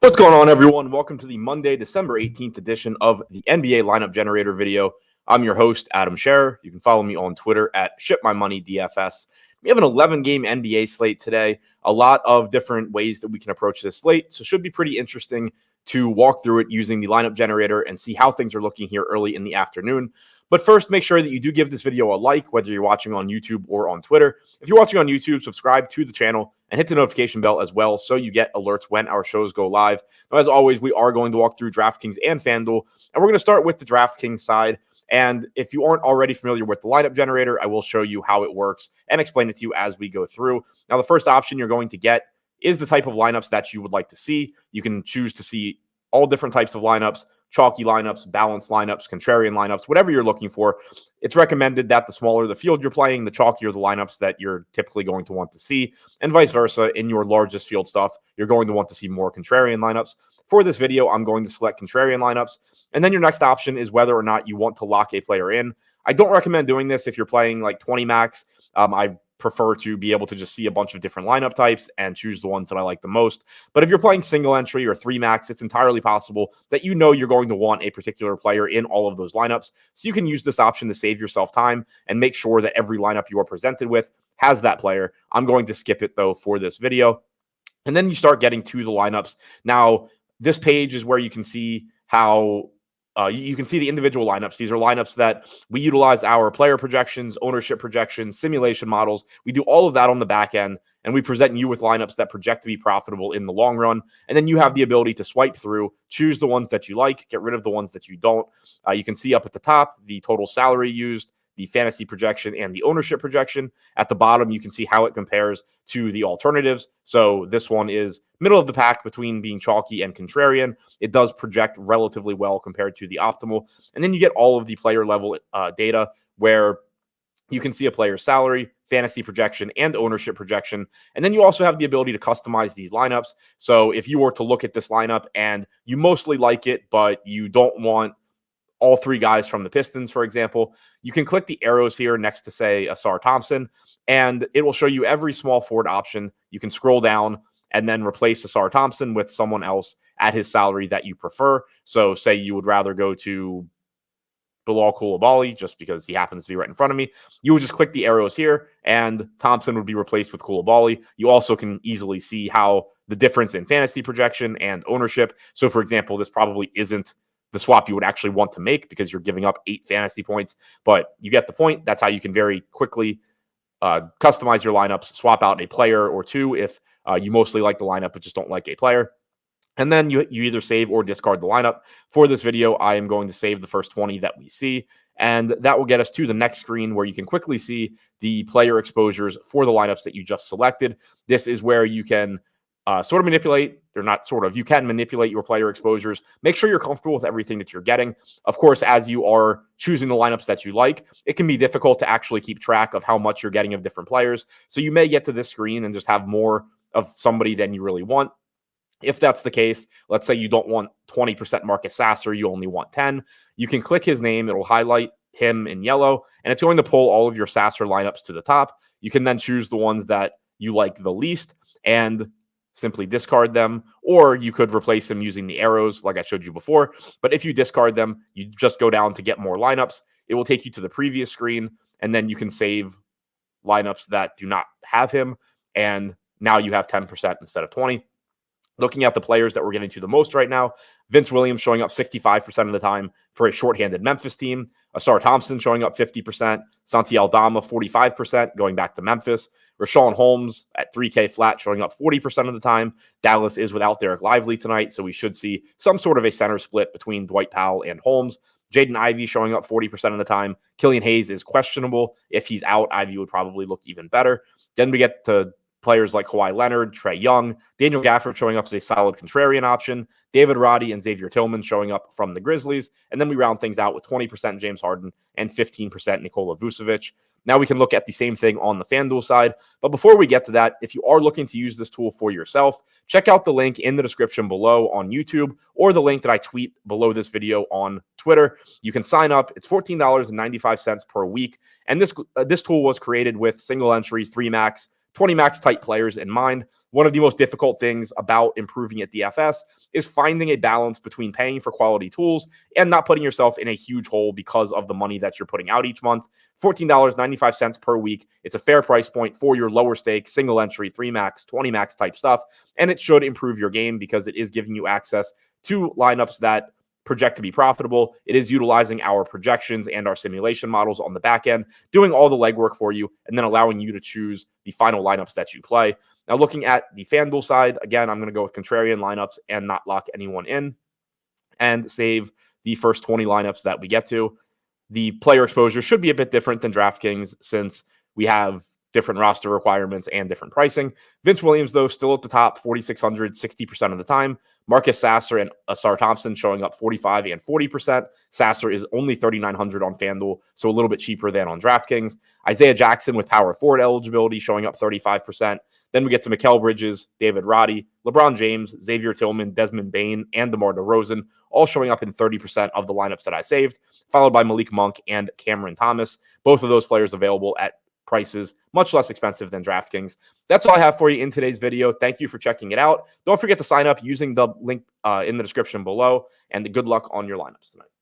What's going on, everyone? Welcome to the Monday, December 18th edition of the NBA Lineup Generator video. I'm your host, Adam Scherer. You can follow me on Twitter at ShipMyMoneyDFS. We have an 11-game NBA slate today. A lot of different ways that we can approach this slate, so it should be pretty interesting to walk through it using the Lineup Generator and see how things are looking here early in the afternoon. But first, make sure that you do give this video a like, whether you're watching on YouTube or on Twitter. If you're watching on YouTube, subscribe to the channel and hit the notification bell as well so you get alerts when our shows go live. Now, as always, we are going to walk through DraftKings and FanDuel, and we're going to start with the DraftKings side. And if you aren't already familiar with the lineup generator, I will show you how it works and explain it to you as we go through. Now, the first option you're going to get is the type of lineups that you would like to see. You can choose to see all different types of lineups, chalky lineups, balanced lineups, contrarian lineups, whatever you're looking for. It's recommended that the smaller the field you're playing, the chalkier the lineups that you're typically going to want to see, and vice versa. In your largest field stuff, you're going to want to see more contrarian lineups. For this video, I'm going to select contrarian lineups, and then your next option is whether or not you want to lock a player in. I don't recommend doing this if you're playing like 20 max. I prefer to be able to just see a bunch of different lineup types and choose the ones that I like the most. But if you're playing single entry or 3 max, it's entirely possible that you know you're going to want a particular player in all of those lineups. So you can use this option to save yourself time and make sure that every lineup you are presented with has that player. I'm going to skip it though for this video. And then you start getting to the lineups. Now, this page is where you can see how you can see the individual lineups. These are lineups that we utilize our player projections, ownership projections, simulation models. We do all of that on the back end, and we present you with lineups that project to be profitable in the long run. And then you have the ability to swipe through, choose the ones that you like, get rid of the ones that you don't. You can see up at the top the total salary used, the fantasy projection, and the ownership projection. At the bottom, you can see how it compares to the alternatives. So this one is middle of the pack between being chalky and contrarian. It does project relatively well compared to the optimal. And then you get all of the player level data where you can see a player's salary, fantasy projection, and ownership projection. And then you also have the ability to customize these lineups. So if you were to look at this lineup and you mostly like it, but you don't want all 3 guys from the Pistons, for example, you can click the arrows here next to, say, Asar Thompson, and it will show you every small forward option. You can scroll down and then replace Asar Thompson with someone else at his salary that you prefer. So say you would rather go to Bilal Coulibaly just because he happens to be right in front of me. You would just click the arrows here, and Thompson would be replaced with Coulibaly. You also can easily see how the difference in fantasy projection and ownership. So, for example, this probably isn't the swap you would actually want to make because you're giving up 8 fantasy points, but you get the point. That's how you can very quickly customize your lineups, swap out a player or 2 if you mostly like the lineup but just don't like a player. And then you either save or discard the lineup. For this video, I am going to save the first 20 that we see, and that will get us to the next screen where you can quickly see the player exposures for the lineups that you just selected. This is where you can sort of manipulate, or not sort of, you can manipulate your player exposures. Make sure you're comfortable with everything that you're getting. Of course, as you are choosing the lineups that you like, it can be difficult to actually keep track of how much you're getting of different players. So you may get to this screen and just have more of somebody than you really want. If that's the case, let's say you don't want 20% Marcus Sasser, you only want 10, you can click his name. It'll highlight him in yellow, and it's going to pull all of your Sasser lineups to the top. You can then choose the ones that you like the least and simply discard them, or you could replace them using the arrows like I showed you before. But if you discard them, you just go down to get more lineups. It will take you to the previous screen, and then you can save lineups that do not have him, and now you have 10% instead of 20. Looking at the players that we're getting to the most right now, Vince Williams showing up 65% of the time for a shorthanded Memphis team. Asar Thompson showing up 50%. Santi Aldama 45% going back to Memphis. Rashawn Holmes at 3K flat showing up 40% of the time. Dallas is without Derek Lively tonight, so we should see some sort of a center split between Dwight Powell and Holmes. Jaden Ivey showing up 40% of the time. Killian Hayes is questionable. If he's out, Ivey would probably look even better. Then we get to players like Kawhi Leonard, Trae Young, Daniel Gafford showing up as a solid contrarian option, David Roddy and Xavier Tillman showing up from the Grizzlies, and then we round things out with 20% James Harden and 15% Nikola Vucevic. Now we can look at the same thing on the FanDuel side. But before we get to that, if you are looking to use this tool for yourself, check out the link in the description below on YouTube or the link that I tweet below this video on Twitter. You can sign up. It's $14.95 per week. And this tool was created with single entry, 3 max, 20 max type players in mind. One of the most difficult things about improving at DFS is finding a balance between paying for quality tools and not putting yourself in a huge hole because of the money that you're putting out each month. $14.95 per week. It's a fair price point for your lower stake, single entry, 3 max, 20 max type stuff. And it should improve your game because it is giving you access to lineups that project to be profitable. It is utilizing our projections and our simulation models on the back end, doing all the legwork for you, and then allowing you to choose the final lineups that you play. Now, looking at the FanDuel side, again, I'm going to go with contrarian lineups and not lock anyone in and save the first 20 lineups that we get to. The player exposure should be a bit different than DraftKings since we have different roster requirements and different pricing. Vince Williams, though, still at the top, 4,600, 60% of the time. Marcus Sasser and Asar Thompson showing up 45 and 40%. Sasser is only 3,900 on FanDuel, so a little bit cheaper than on DraftKings. Isaiah Jackson with power forward eligibility showing up 35%. Then we get to Mikal Bridges, David Roddy, LeBron James, Xavier Tillman, Desmond Bane, and DeMar DeRozan, all showing up in 30% of the lineups that I saved, followed by Malik Monk and Cameron Thomas. Both of those players available at prices much less expensive than DraftKings. That's all I have for you in today's video. Thank you for checking it out. Don't forget to sign up using the link in the description below, and good luck on your lineups tonight.